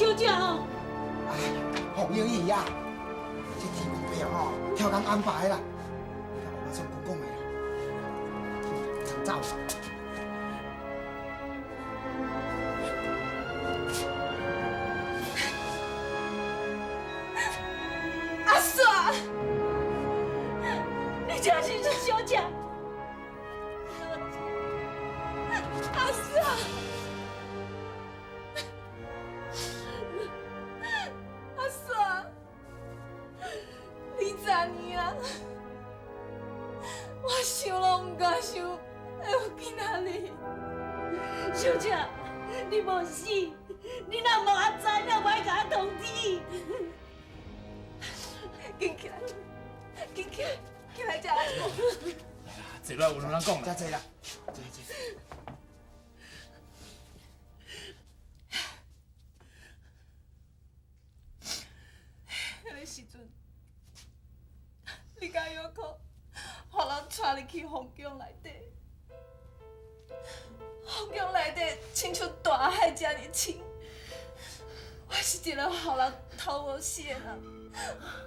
小姐哦，哎，洪英义呀，这天公伯哦，超工安排啦，甲我算讲的啦，先走。阿爽，你真是小姐。阿爽，阿爽，你昨年啊，我想拢唔敢想，会有今仔日。小姐，你无死，你若无阿知，你莫甲我通知。紧起来，紧起来，起来才来讲。坐落有人讲啦。真济啦，坐。迄个时阵，你甲约克，互人带你去皇宫内底。皇宫内底亲像大海遮尔深，我是一个互人头无死的人。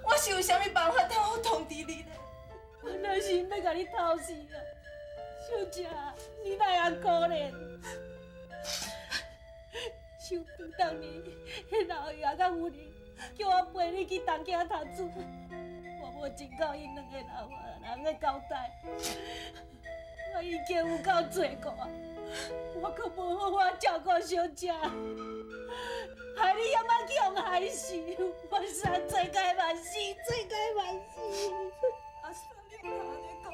我是有啥物办法通好通知你呢？我哪是要甲你偷死啊，小姐，你哪样可怜？想不当年，迄老爷甲夫人叫我陪你去东京读书，我无尽到因两个老人的交代，我已经有够罪过啊！我可无好好照顾小姐。害你也莫去互害死，我实在罪该万死，罪该万死。阿嫂，你莫安尼讲，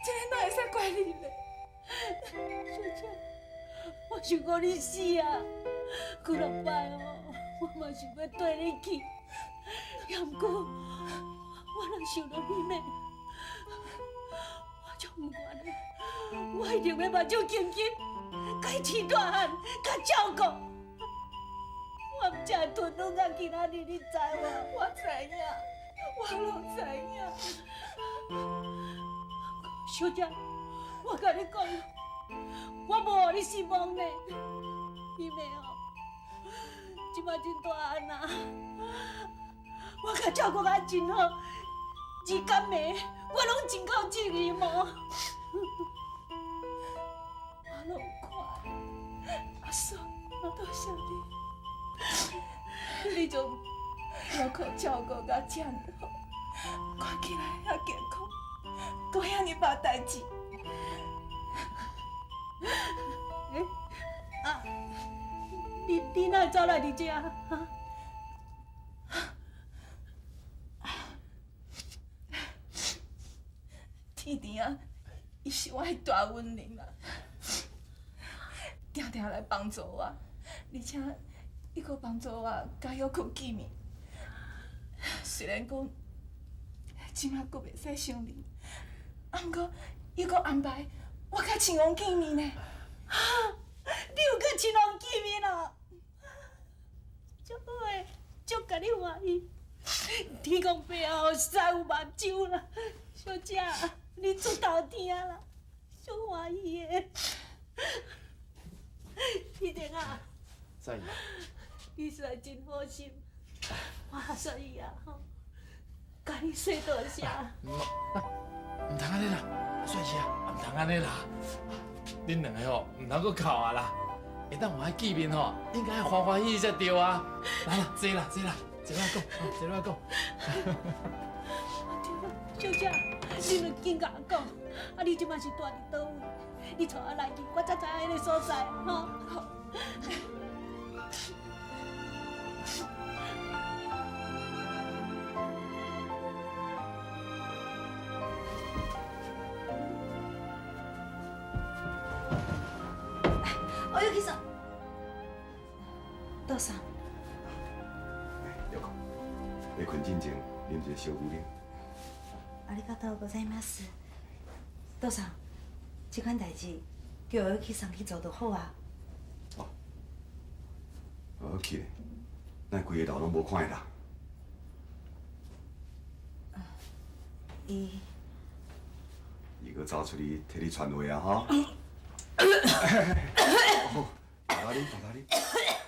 这个哪会使怪你呢？小姐，我想讲你死啊，几落摆哦，我嘛想要缀你去，也毋过我若想到你呢，我就毋愿了，我一定要目睭紧紧，甲伊饲大汉，甲照顾。我唔才会吞拢到今仔日，你知无？我知影，我拢知影。小姐，我甲你讲，我无互你失望呢，因为哦，即摆真大汉啊，我甲照顾甲真好，日干暝我拢真够注意无。我拢快，阿嫂，我多谢你。你就要靠照顾甲这样好，看起来遐健康，都遐尼捌代志。你哪会走来伫这啊？天庭啊，伊是我的大恩人啊，定定来帮助我，而且。伊阁帮助我甲约克见面，虽然讲即摆阁袂使相认，啊，毋过伊阁安排我甲秦王见面呢。啊，你有甲秦王见面哦？足好诶，足甲你欢喜。天公伯后三有目睭啦，小姐，你出头天啦，足欢喜诶。天庭啊！在。你实在真好心，我所以啊，甲你说多谢。唔通安尼啦，帅气啊，唔通安尼啦，恁两个吼唔通阁哭啊啦，会当我见面吼，应该欢欢喜喜才对啊。来啦，坐啦，坐啦，坐来讲，坐来讲。小姐，你著紧甲我讲，啊，你即摆是住伫倒位？你带我来去，我才知影迄个所在，吼。好。我要去上。倒上。了解。要困之前，啉一个小牛奶。ありがとうございます。倒上，这款代志叫我去送去做就好啊。哦，去咧，咱规个头拢无看的人。伊搁走出去替你传话啊，哈！好，大大啉，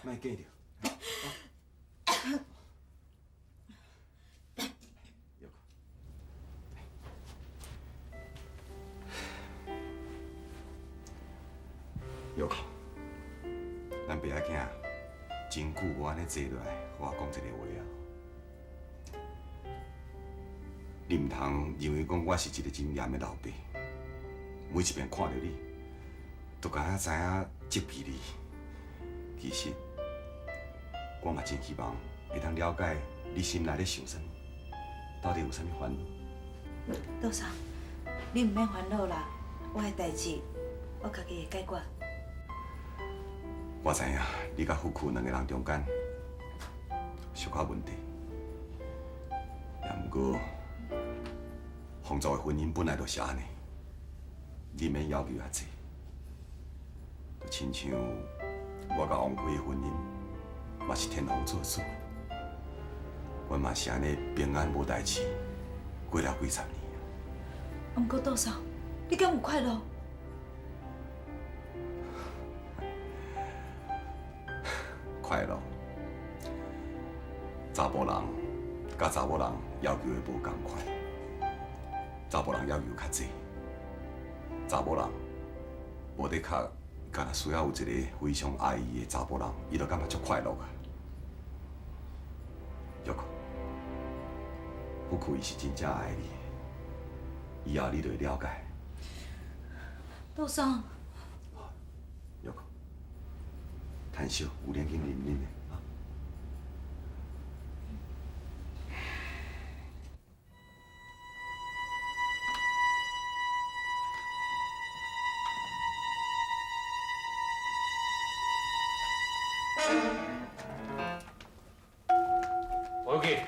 莫惊着。有空，咱爸仔囝真久无安尼坐落来，和我讲这个话啊。你唔通认为讲我是一个真严的老爸，每一遍看到你，都敢若知影责备你。其实，我嘛真希望会当了解你心内咧想啥物，到底有啥物烦恼。杜嫂，你唔免烦恼啦，我的代志我家己会解决。我知影你甲富库两个人中间小可问题，也毋过丰族的婚姻本来就是安尼，你免要求遐济。就亲像我甲王贵的婚姻，嘛是天皇做主，阮嘛是安尼平安无代志，过了几十年。毋过杜嫂，你敢有快乐？快乐，查甫人甲查某人要求的无共款，查甫人要求较济，查某人无得较，敢若需要有一个非常爱伊的查甫人，伊就感觉足快乐啊。玉库，不库伊是真正爱你，以后你就会了解。杜嫂，玉库，趁烧有冷经啉啉的啊。我去，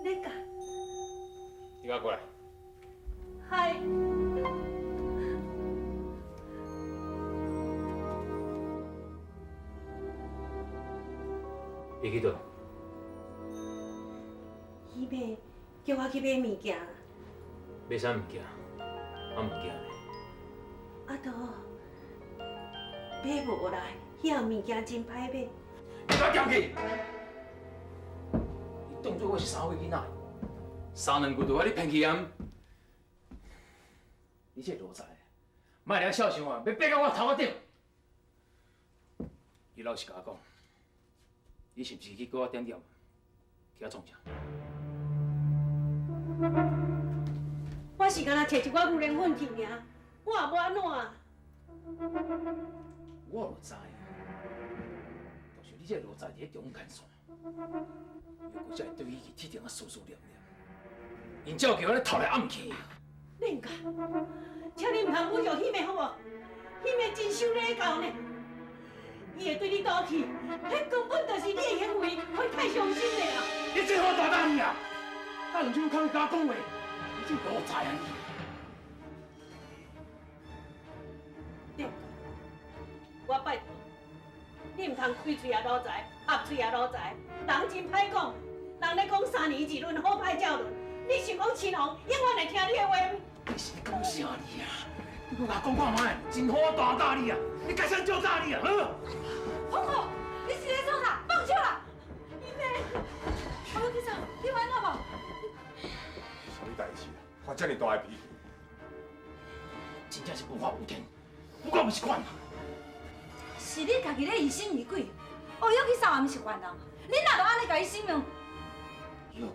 你甲你甲过来。嗨，你去倒？姨妹叫我去买物件，买啥物件？啊物件呢？啊都买无来，遐物件真歹买。你甲我去！你当作我是三岁囡仔，3两句就把你骗去严。你这罗仔，莫了孝想啊，要爬到我头壳顶。你老实甲我讲，你是不是去叫我点点，去遐创啥？我是干那摕一寡牛奶粉去尔，我也无安怎。我就知，就是你这罗仔伫中间线，又搁才会对伊去铁定啊思思念念，因照叫我咧偷来暗去。恁家，请你唔通侮辱迄妹好无？迄妹真伤礼教呢，伊会对你倒去，迄根本就是你的行为，会太伤心了啊！你这好大胆呀！啊，用这种口气甲我讲话，你这罗仔啊你！对，我拜托，你唔通开嘴也老财，合嘴也老财，人真歹讲。人咧讲3年一轮，好歹照轮。你想讲青红永远会听你的话？你是讲啥你啊？你搁甲我讲看卖，真好大胆你啊！你改啥叫大你啊？红红，你是咧创啥？放手啦！姨妹，我要去上，你有安怎无？啥物代志啊？发遮尔大的脾气？真正是无法无天，不过不是款啊！是你家己咧疑神疑鬼，哦，要去上也毋是犯人，你哪都安尼甲伊性命？哟，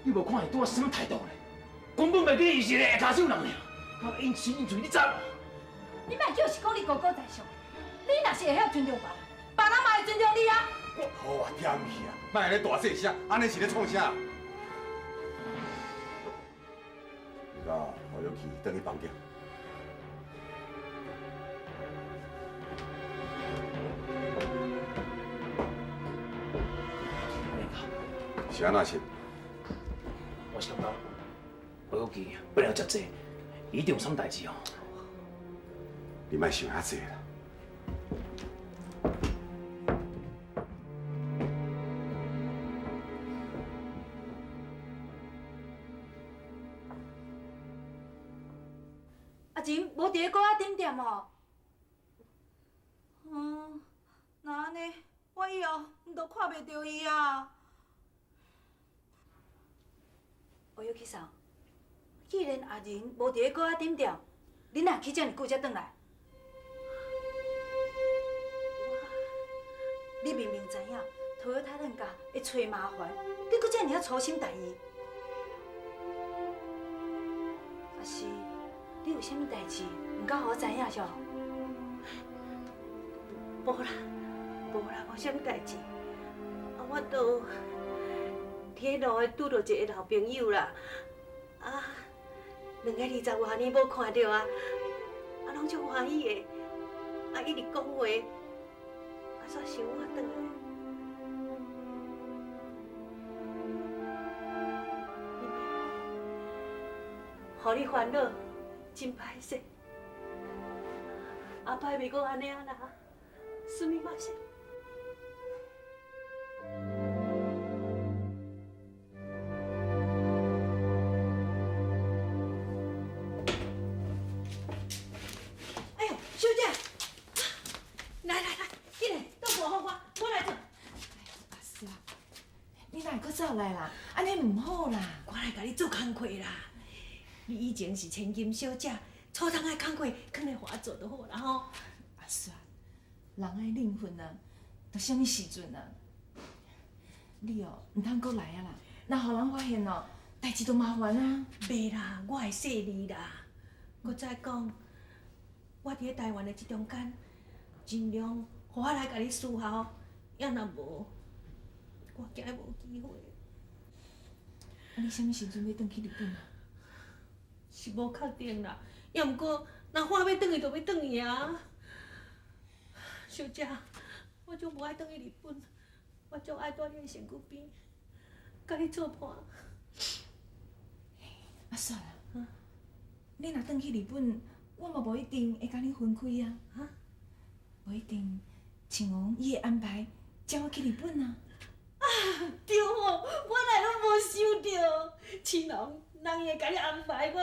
你无看伊对我是什么态度咧？根本袂记伊是个下骹手人尔，我因嘴因嘴，你知无？你莫叫是讲你哥哥在上，你若是会晓尊重别人，别人嘛会尊重你啊！好啊，点去啊！莫安尼大细声，安尼是咧创啥？你甲何玉琪转去房间。是安那是？我想到，我有记不了遮济，一定有什么代志哦。你莫想遐济啦。阿钱无伫咧搁仔点点哦。那安尼，我以后毋都看袂到伊啊。我要去上，既然阿仁无伫咧搁仔点点，你哪去遮尔久才转来？你明明知影拖他人家会找麻烦，你搁遮尔啊粗心大意，还是你有啥物代志唔敢互我知影上？无啦，无啥物代志。我都伫迄路诶拄到一个老朋友啦，2个20外年无看到啊，拢足欢喜的，一直讲话，煞想我转来。互你烦恼，真歹势。后摆袂阁安尼啊啦，すみません。哎呦，小姐，来，进来，倒茶互我来做。阿叔啊，你哪会阁走来啦？安尼唔好啦。我来甲你做工课啦。你以前是千金小姐，初档的工课，肯来互我做就好啦吼。阿叔啊，人爱灵魂啊，到什么时阵啊？你哦，唔通阁来啊啦！若互人发现哦，代志就麻烦啊。袂啦，我会说你啦。搁再讲，我伫咧台湾的这中间，尽量互我来甲你伺候，要若无，我惊无机会。啊，你什么时阵要转去日本啊？是无确定啦，要毋过若话要转去，就要转去啊。小姐，我就无爱转去日本，我就爱住你的身躯边，甲你做伴。啊，算啦，你若转去日本，我嘛无一定会甲你分开啊。无一定，庆王伊会安排将我去日本啊。对哦，我来拢无想到，青龙人会甲你安排讲。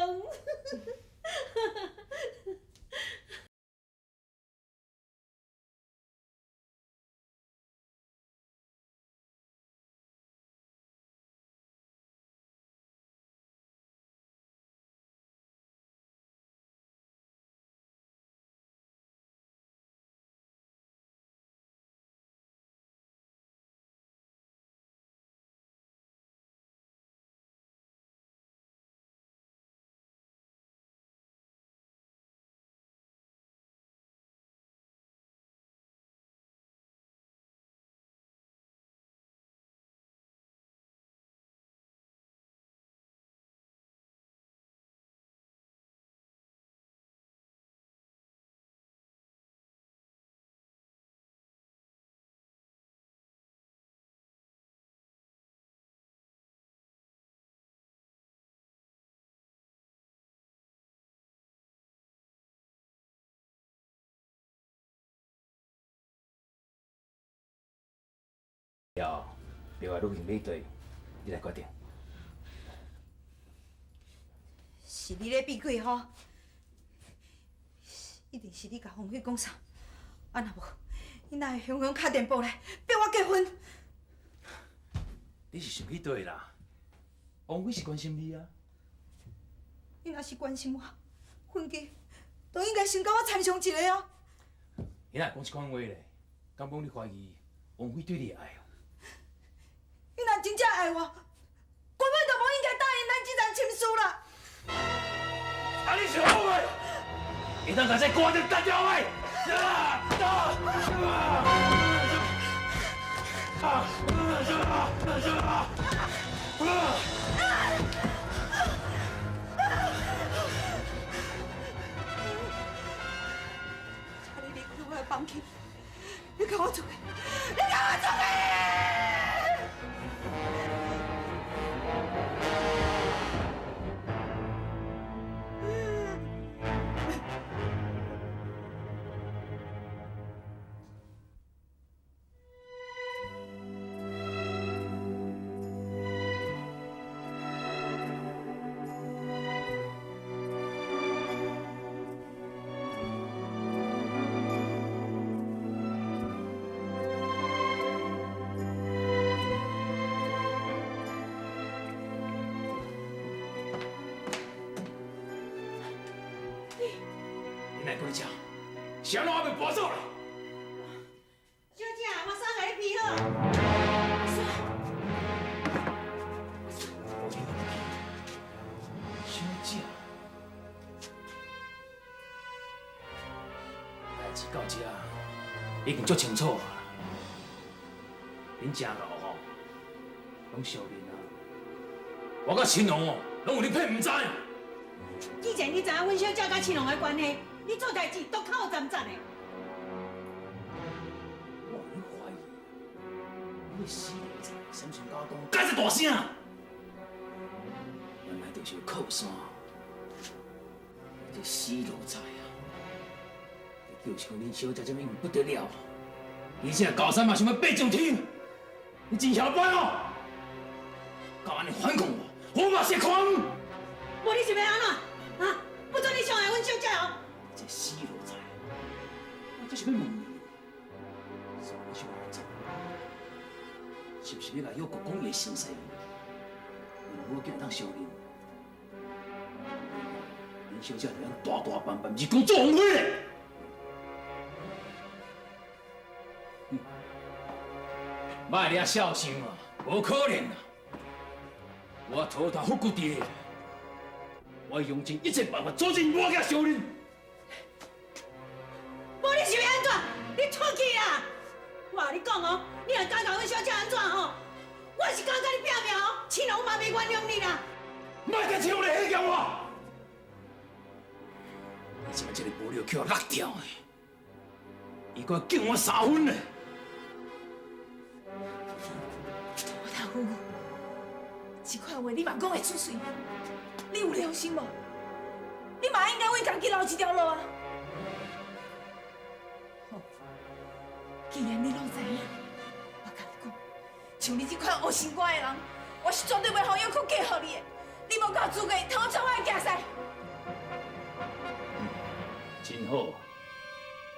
要另外录音买对，你来决定。是你咧避鬼吼？一定是你甲洪辉讲啥？啊，若无，你哪会雄雄敲电报来逼我结婚？你是想去对啦？王辉是关心你啊。你若是关心我，婚期都应该先甲我参详一个啊！你若讲这款话咧，敢讲你怀疑王辉对你的爱哦？你若真正爱我，根本就无应该答应咱这场亲事啦！啊！你想好未？会当把这歌就单掉未？请你离开我的房间，你跟我出去！你跟我出去！来过吃，是安怎还袂搬走啦？小姐，我衫给你披好。小姐，代志到这已经足清楚啊！恁正老吼，拢小人啊！我甲青龙哦，拢有恁骗唔知。既然你知影阮小姐甲青龙的关系，你做代志都靠站站的。我你怀疑，你死了才闪存交通，解释大声！原来就是靠山，这死路财啊！就像恁小姐这么不得了，而且高山嘛想要爬上天，你真晓得哦！敢安尼反抗我，我嘛是狂！无你是要安怎？啊！不准你伤害阮小姐哦！这死路财，我这是要问你，是我想安怎？是不是你来有国公爷先生？我叫当小人，恁小姐就样大大办办，不是讲做红花嘞？莫你啊小心啊，无可能啊！我头头福居地，我用尽一切办法阻止我家小人。无你是要安怎？你出去啦！我甲你讲哦，你若敢甲阮小姐安怎吼？我是敢甲你拼命哦，青龙嘛袂原谅你啦！莫再唱咧迄个我！你今这个无料叫我落掉的，伊阁敬我3分咧。我头夫，这款话你嘛讲会出嘴？你有良心无？你嘛应该为家己留一条路啊！好，既然你拢知影，我甲你讲，像你这款恶心肝的人，我是绝对袂让伊去嫁予你的。你无够资格偷抢我的家产。真好，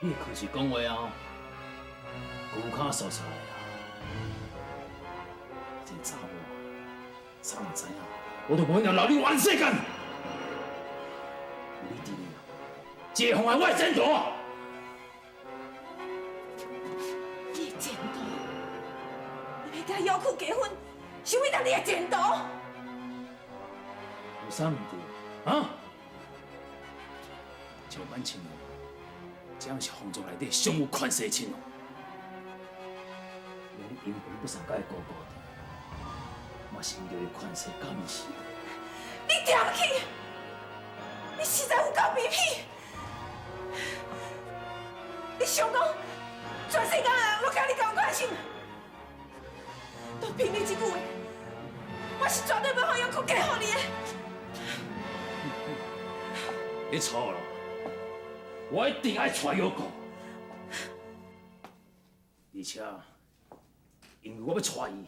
你开始讲话啊，骨卡说出来啊！这查某，啥嘛知影？我都无能留你完世间。你弟弟啊，这妨碍我的前途啊！你的前途？你要甲姚库结婚，是为了你的前途？有啥问题啊？像阮亲王，这样是皇族内底上有权势的亲王，连阴魂不散甲伊哥哥的，嘛是为着伊权势敢毋是？你掂去！你实在有够卑鄙！你想讲，全世界的人都甲你同款心？都凭你这句话，我是绝对袂让姚库嫁予你的。你错了，我一定爱娶姚哥，而且因为我要娶伊，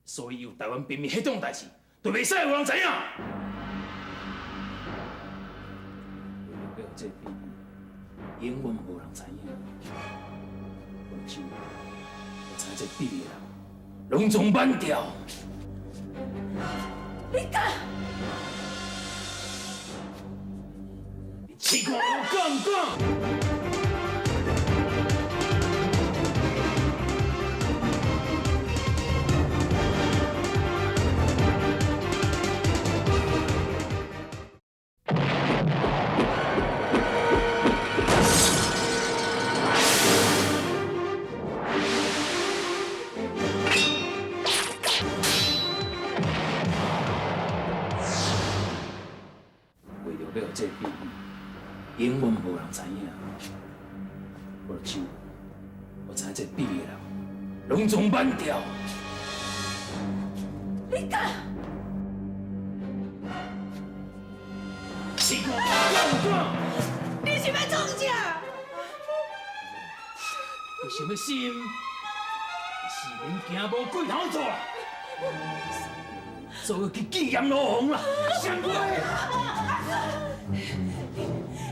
所以有台湾平民迄种代志，就袂使有人知影。为了要这秘密，永远无人知影。我只我知这秘密人，拢总办掉。你敢？试看我敢唔敢？为了要这秘密，永远无人知影。我就我知这秘密人，拢总办掉。你敢？试看我敢唔敢？你是要创啥？你想要心？是免惊无鬼头做啦，做去忌阎罗红啦，上过。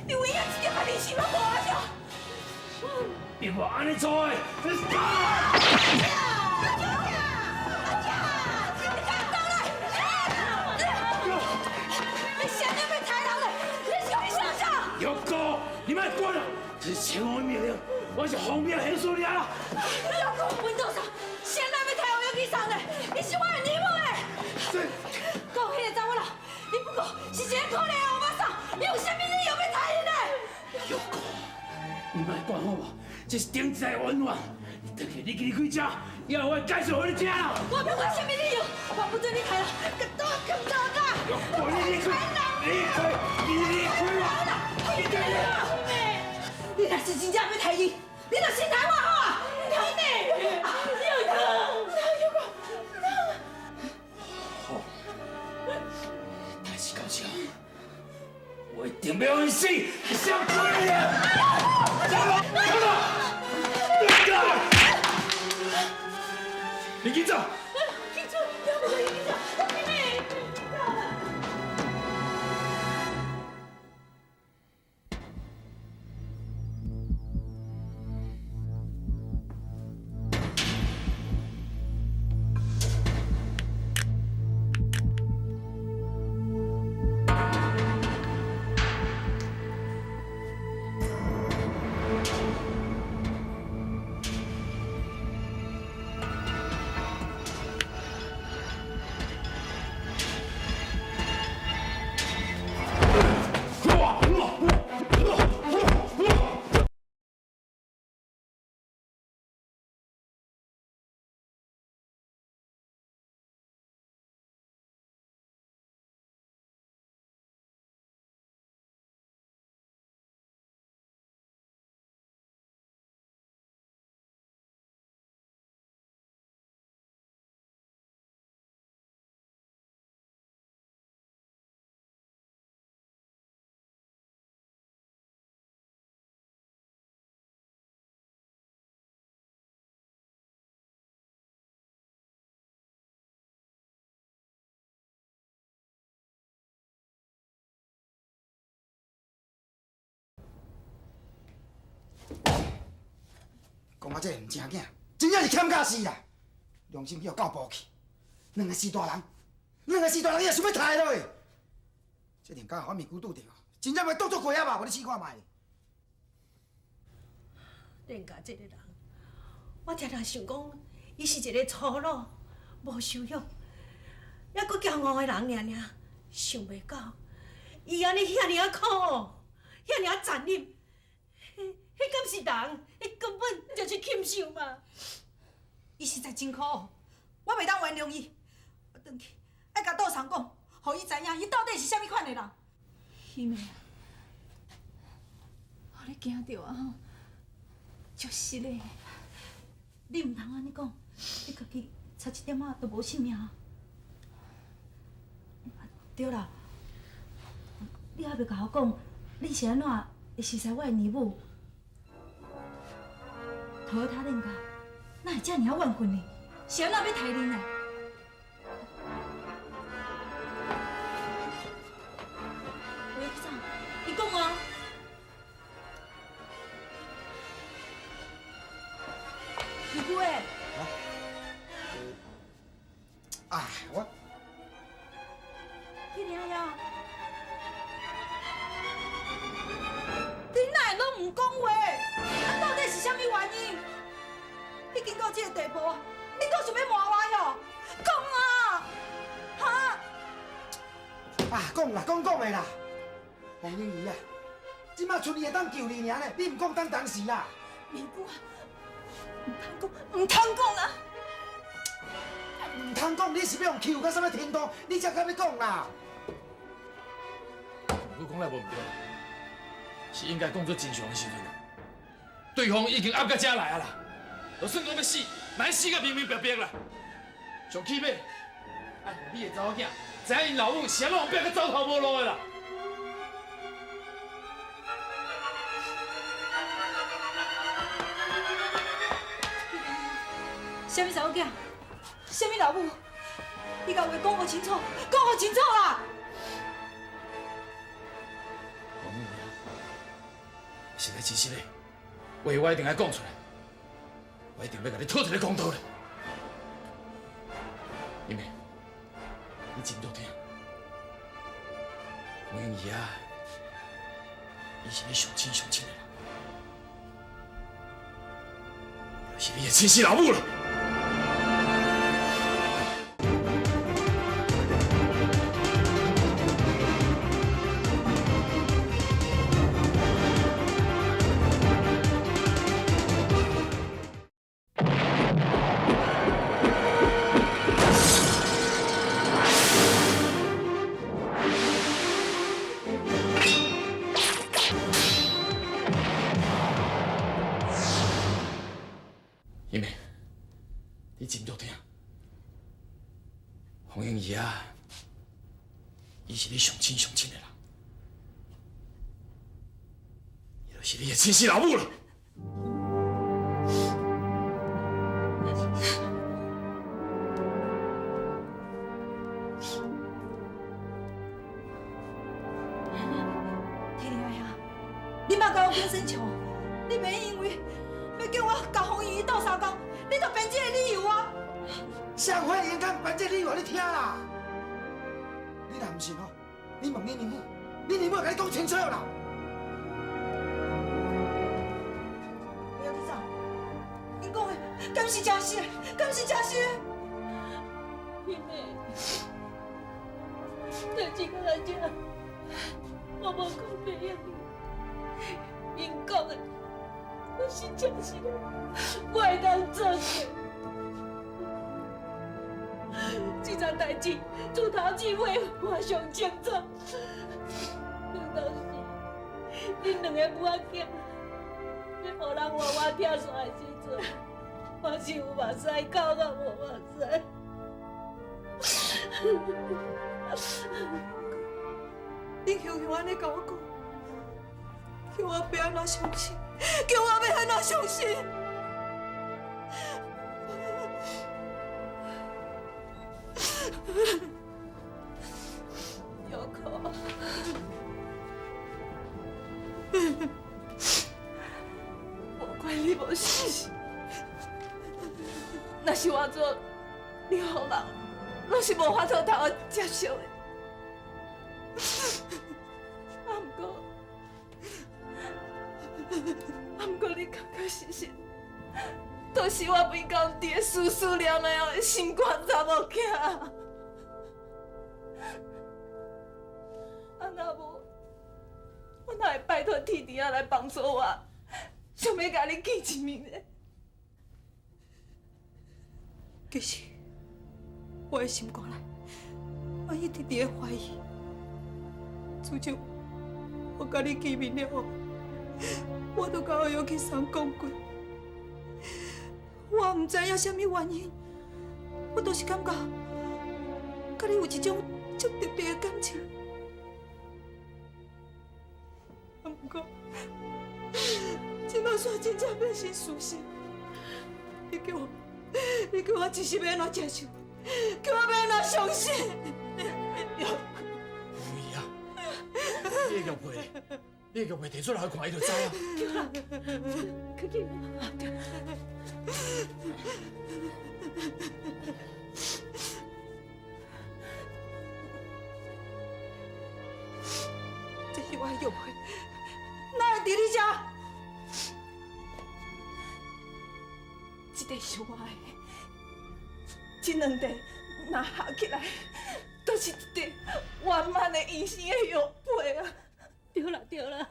你为了一点把人生都无啊掉！别我安尼做的，你你想要要杀人的，你想想想！有哥。你莫管了，这是前王命令，我是奉命行事了啦。文道上，现在要抬我要去上嘞，你是我的女母嘞。讲迄个查某人，你不过是一个可怜的后妈嫂，你有啥物理由要抬伊嘞？玉哥，你莫管好无？这是顶一代恩怨，你回去你离开这，以后我介绍给你听啦。我不管啥物理由，我不准你抬了，给我啃到的。我你离开，离开我！你对了。你若是真正要抬伊，你就先抬我好啊！抬你，又疼，好，代志到这，我一定要让你死，想死你！你紧走！记住，不要跟伊讲，妹妹。讲到这唔正经，真正是欠教死啦！良心叫到步去，两个死大人也想要抬落去。这连甲我面骨拄着，真正要当作鬼啊吧？我你试看卖。恁家这个人，我常常想讲，伊是一个粗鲁、无修养，还佫骄傲的人尔尔，想袂到伊安尼遐尔啊苦，遐尔啊残忍，迄敢是人？迄根本就是禽兽嘛！伊实在真苦，我袂当原谅伊。我转去爱甲道长讲，互伊知影伊到底是啥物款的人。希妹啊，互你惊到啊吼，足失礼。你唔通安尼讲，你家己差一点仔都无性命。对啦，你还袂甲我讲，你是安怎会识识我的姨母？头他恁家哪会遮尔啊怨恨呢？是安怎要抬恁呢？我要去啥？你讲啊！姨姑诶，哎，我你娘呀！你哪会拢唔讲话？啊，到底是啥物原因？已经到这个地步啊，你阁想要瞒我哟？讲啊！哈！啊，讲啦，讲的啦。洪英姨啊，即马出去会当救你尔呢，你唔讲当当时啦。明姑啊，唔通讲啊！唔通讲，你是要用扣到什么程度，你才敢要讲啦？我讲来无唔对，是应该讲出真相的时阵。对方已经压到遮来啊啦，就算讲要死，咱死个明明白白啦。上起码，哎，你的查某囝知影因老母是安怎变个走投无路的啦。啥物查某囝？啥物老母？你甲话讲互清楚，讲互清楚啦！王母娘，实在真实的，话我一定要讲出来，我一定要甲你讨一个公道的。因为，你真多听，我英姨啊，伊是你上亲的人，就是你的亲生老母了。英妹，你真着听，洪英姨啊，伊是你上亲的人，伊就是你的亲生老母了。天灵兄，你莫甲我变生笑，你免因为要叫我甲洪姨斗相共，你就编这个理由啊！社会应该编这理由你听啦。你若唔信哦，你问你娘母，你娘母会甲你讲清楚啦。不要你走，你讲的敢是真实的？敢是真实的？妹妹，在这个人家，我无讲袂用你，因讲的都是真实的，我会当做嘅。这桩代志自头至尾我上清楚，当时恁两个母仔囝要互人换我跳伞的时阵，我是有目屎，狗也无目屎。你雄雄安尼甲我讲，叫我要安怎相信？叫我要安怎相信？有可，无怪你无信，那是我做你好人，拢是无法度通我接受的。不过你确确实实，都是我每工伫思思念念的心肝查某囝。若无，我哪会拜托天弟仔来帮助我，想要甲你见一面的？其实，我的心肝内，我一直伫怀疑。自从我甲你见面了后，我都甲我杨启山讲过，我唔知影什么原因，我都是感觉，甲你有一种足特别的感情。不过，即摆煞真正变成事实，你叫我一时要安怎接受？叫我要安怎相信？伊啊，你个玉佩，你个玉佩摕出来看，伊就知啊。快点啊！对。这是我的玉佩，哪会伫你遮？这块是我的，这两块若合起来，都是一块圆满的医生的玉佩啊！对啦对啦。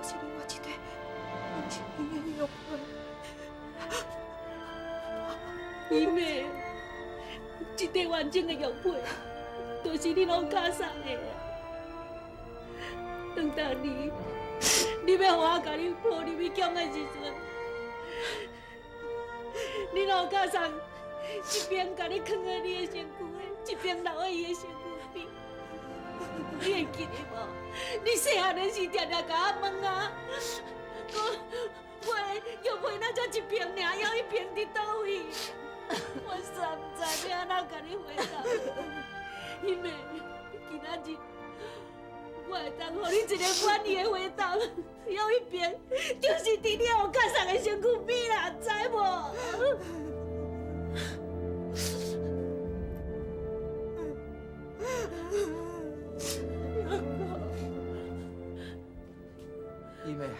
这都是另外一块完整的玉佩。姨妹，这块完整的玉佩，都是你拢加送的。当你要我甲你抱入去宫的时阵，你若加送一边甲你藏在你的身躯的，一边留在伊的身躯边。你会记得无？你细汉的时常常甲我问啊，我玉佩那才一片尔，还有一片伫倒位？我实唔知要安怎甲你回答。因为今仔日我会当予你一个满意的回答，有一边就是伫你后脚上的身躯边啦，知无？姨妹啊，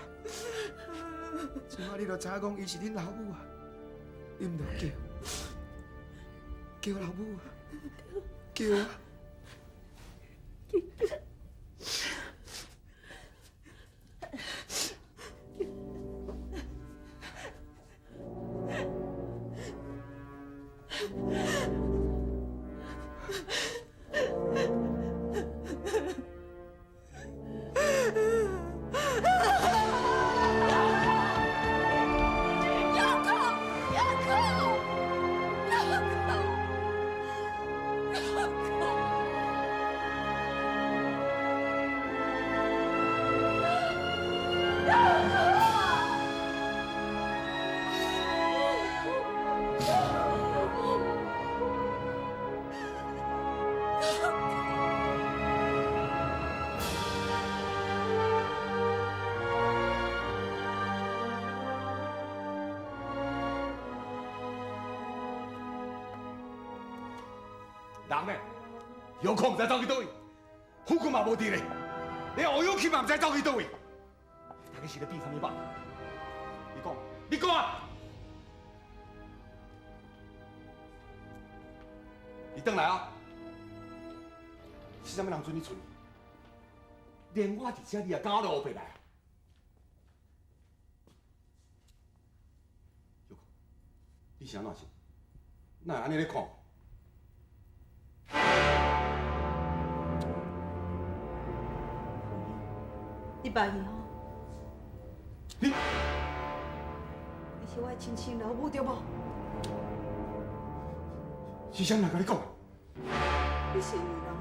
即摆你著知影讲伊是恁老母啊，你毋着叫老母啊，叫啊！人呢？有空唔知走去倒位，虎姑嘛无伫咧，连吴永庆嘛唔知走去倒位。大家是咧比啥物吧？你讲啊！你转来啊！是啥物人准你存？连我伫遮你也敢落后背来啊？你是安怎想？哪会安尼咧看？ 你爸伊吼，你是我的亲生老母对无？是啥人甲你讲？你是伊啦？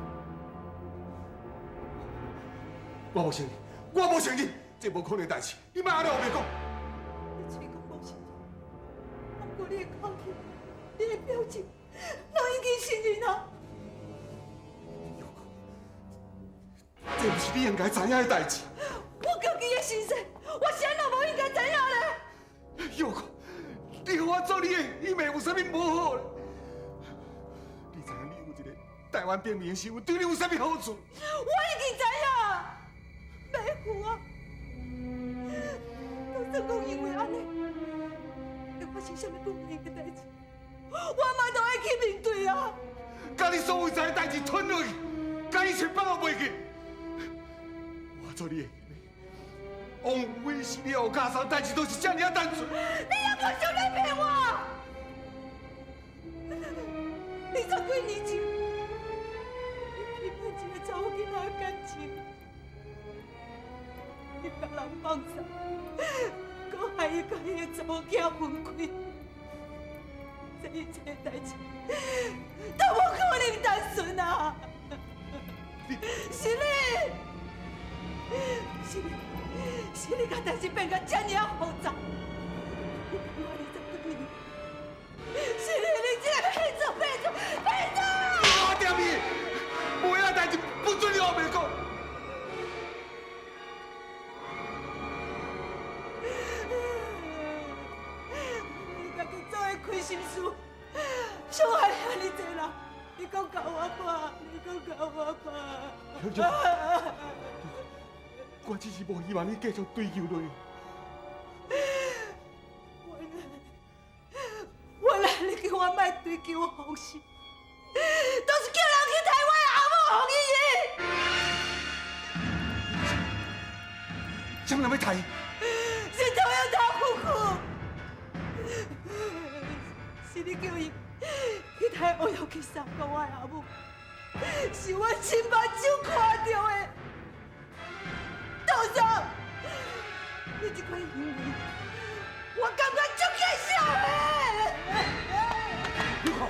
我无承认，我无承认，这无可能的代志。你莫安尼后面讲。你嘴讲无承认，不过你的口气、你的表情，拢已经承认啦。 这不是你应该知影的代志。我家己的心事，我啥都无应该知影咧。又讲，你和我做你的，伊咪有啥物无好咧？你知影你有一个台湾兵面的身份，对你有啥物好处？我已经知影，妹夫啊，就算讲因为安尼，会发生啥物不明的代志，我嘛都爱去面对啊。甲你所有知的代志吞落去，甲一切放到袂记。 我做你的王威是你后家上代志都是这么单纯。你也搁想来骗我？你才几年前，你骗一个查某囡仔的感情，你把人放杀，搁害伊甲伊的查某囝分开，这一切代志都无可能单纯啊！是你。 是你甲代志变甲这么复杂，是你这个骗子！我点你，有遐代志不准你后面讲。你家己做的亏心事，伤害遐尼济人，你讲甲我爸，你讲甲我爸。我只是无希望你继续追求落去。我来，你叫我莫追求的方式，都是叫人去台湾阿母红衣。什么人要抬？是头要他夫妇，是你叫伊去台欧阳去杀过我的阿母，是我亲目睭看到的。 道长，你这款行为，我感觉足可笑的。六哥。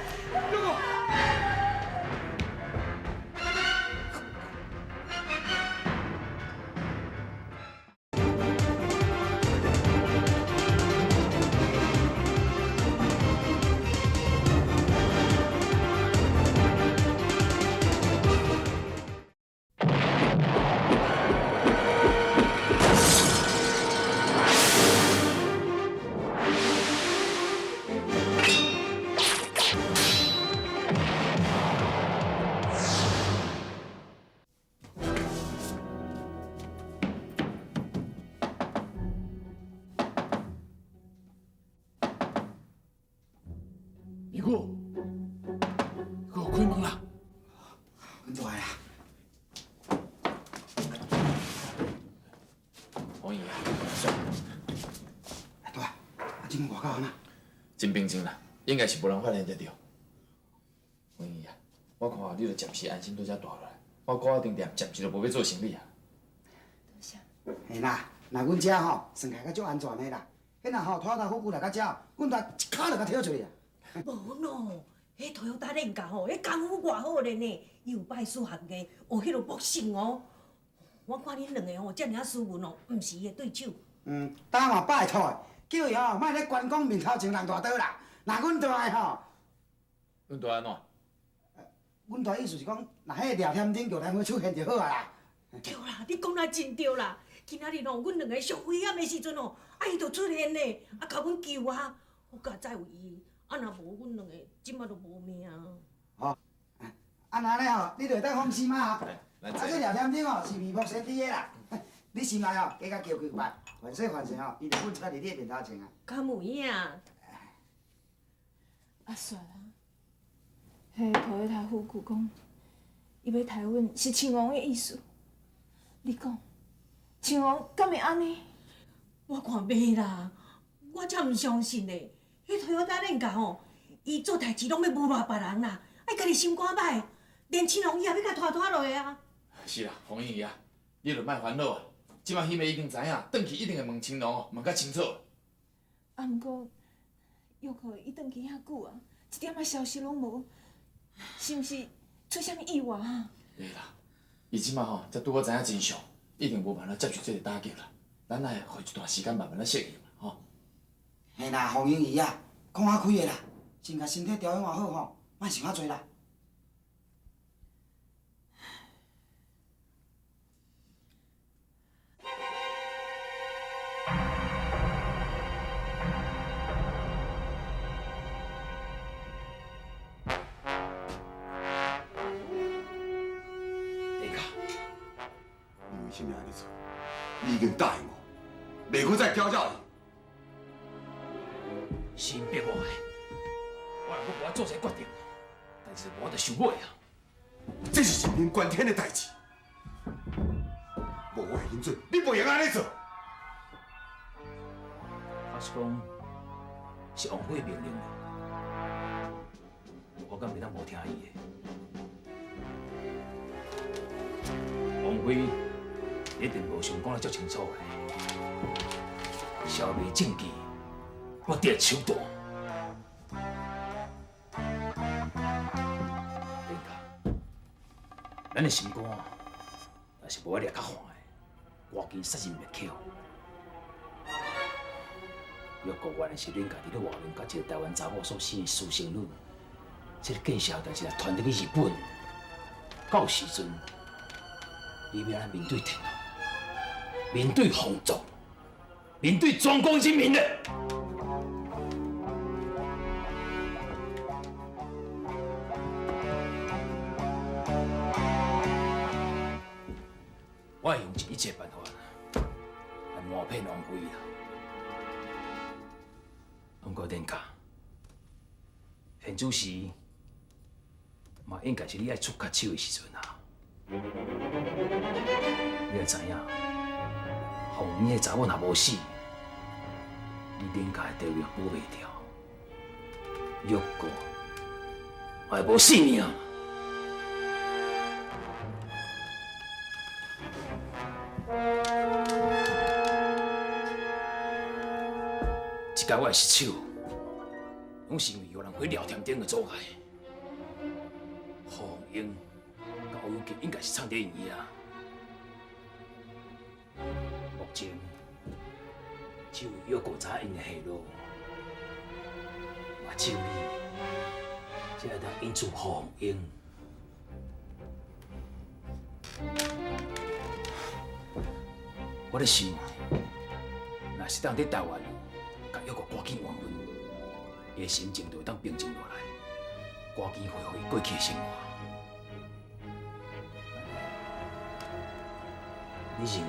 你给我开门啦！阮大啊，王姨啊，大啊，今外口安那？真平静啦，应该是无人发现得到。王姨啊，我看你着暂时安心在遮住落来，我高定店暂时就无要做生意啊。嘿啦，那阮遮吼算起来较足安全的啦。迄若吼拖到虎骨来到遮，阮大一骹就甲跳出去啊！无喏，迄头有打练家吼，迄功夫偌好咧呢，伊有拜师学艺，学迄落搏性哦。我看恁两个吼，遮尔啊斯文哦，毋是伊的对手。当我拜托的，叫伊吼莫咧关公面头前人大刀啦。那阮大个吼，阮大安怎？阮大意思是讲，若迄聊天顶叫咱伙出现就好啊啦。对啦，你讲啊真对啦。今仔日吼，阮两个上危险的时阵哦，伊就出现咧，甲阮救啊。我甲再有伊，若无阮两个即马就无命。吼，安那咧吼，你就会当放心啊。这聊天顶吼是面目先知的啦。你心内吼加甲叫开办，凡说凡成吼，伊就本出来伫你的面头前啊。敢有影？啊，算啦。迄个头一头虎骨讲，伊要杀阮是秦王的意思。你讲，秦王敢会安尼？我看袂啦，我才毋相信咧。迄推我打练家吼，伊做代志拢要侮辱别人啦，爱家己心肝歹，连青龙伊也要甲拖落去啊。是啦，红英姨啊，你著莫烦恼啊。即摆迄个已经知影，转去一定会问青龙哦，问较清楚。啊，毋过，约可伊转去遐久啊，一点仔消息拢无，是毋是出啥物意外啊？对啦，伊即摆吼才拄好知影真相，一定无办法接受这个打击啦。咱来花一段时间慢慢来适应嘛，吼。嘿啦，红英姨啊，讲较开的啦，先甲身体调养好吼，莫想遐多啦。什么安尼做？你已经答应我，袂阁再挑战伊。是因逼我的，我若无爱做这决定，代志我得受尾啊！这是人命关天的代志，无我的允准，你不用安尼做。还是讲是王辉命令的，我敢袂当无听伊的。王辉一定无想讲得足清楚的，消灭证据，我得手段。林家，咱的心肝若是无爱掠较宽的，赶紧杀人灭口。约果原来是恁家己咧外面甲一个台湾查某所生的私生女，这个见笑代志也传入去日本，到时阵，你要来面对天皇，面对皇族，面对全国人民的。我会用尽一切办法来瞒骗王辉啦。不过殿下，现主时嘛应该是你爱出较手的时阵啊。你也知影，红衣的查某若无死，你殿下的地位保袂掉。约过，我也无性命。这届我的失手，拢是因为有人会聊天顶的阻碍。何英甲欧阳杰应该是藏伫因啊。目前只有约过查因的下落，也只有你才会当引出何英。我咧想，若是当伫台湾，甲约过赶紧完婚，伊的心情就会当平静落来，赶紧恢复伊过去的生活。你认为呢？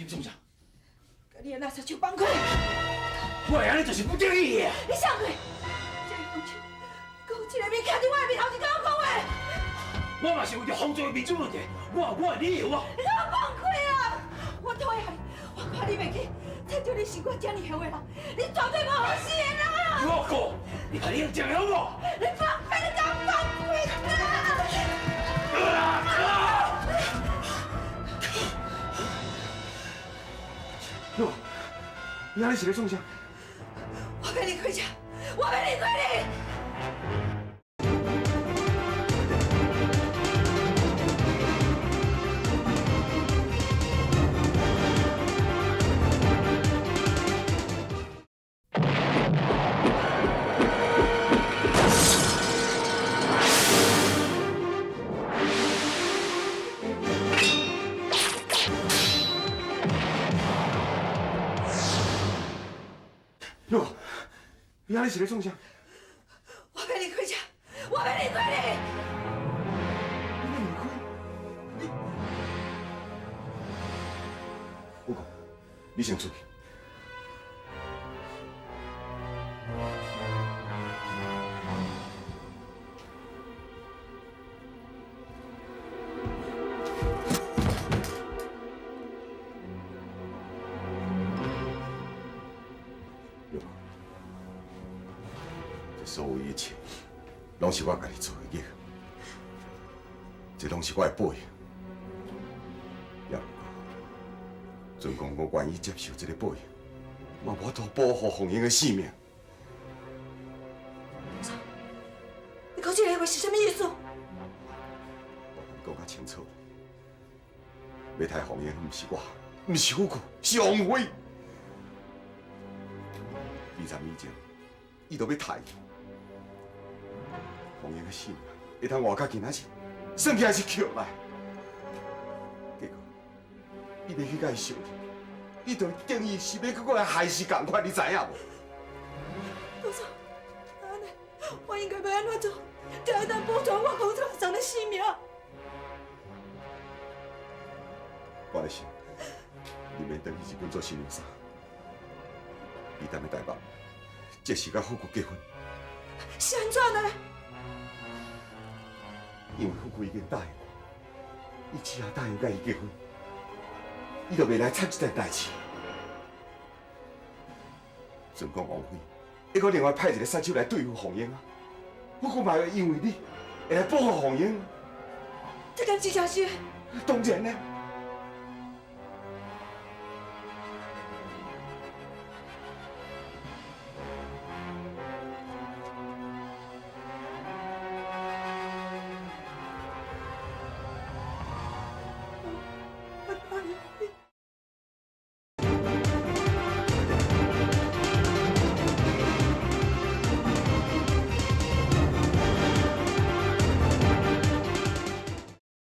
是什么？甲你的垃圾手放开！我安尼就是不得已的。你上去！这个风球，讲一个面徛在我的面头前，跟我讲话。我嘛是为着防罪的民主问题，我的理由啊！你给我放开啊！我讨厌你，我看你袂起，趁着你是我这么凶的人，你绝对无好死的人啊！我讲，你看你讲好无？你放开，你给我放开哟，你安尼是咧创啥？我要离开这，我要离开你！哟，你安尼是咧创啥？我要离开这，我要离开你！我讲，你先出去。这所有一切，拢是我家己做的孽，这拢是我的报应。也不过，尽管我愿意接受这个报应，嘛无法度保护红英的性命。你讲这个话是什么意思？我跟你讲较清楚，要杀红英，不是我，不是虎虎，是王辉。20年前，伊就要杀伊。红英的性命会当活到今仔日，算起来是捡来。结果，伊要去甲伊相认，伊就定义是要去过来害死同款，你知影无？多少？安尼，我应该要安怎做，才会当保全我公主阿桑的性命？我来想，你免等去日本做新娘衫，你等要台北，这时甲虎姑结婚。是安怎呢？因为虎姑已经答应我，伊只要答应甲伊结婚，伊就袂来掺这件代志。尽管王妃会搁另外派一个杀手来对付红英啊，虎姑嘛会因为你会来保护红英。这敢真正是？当然呢。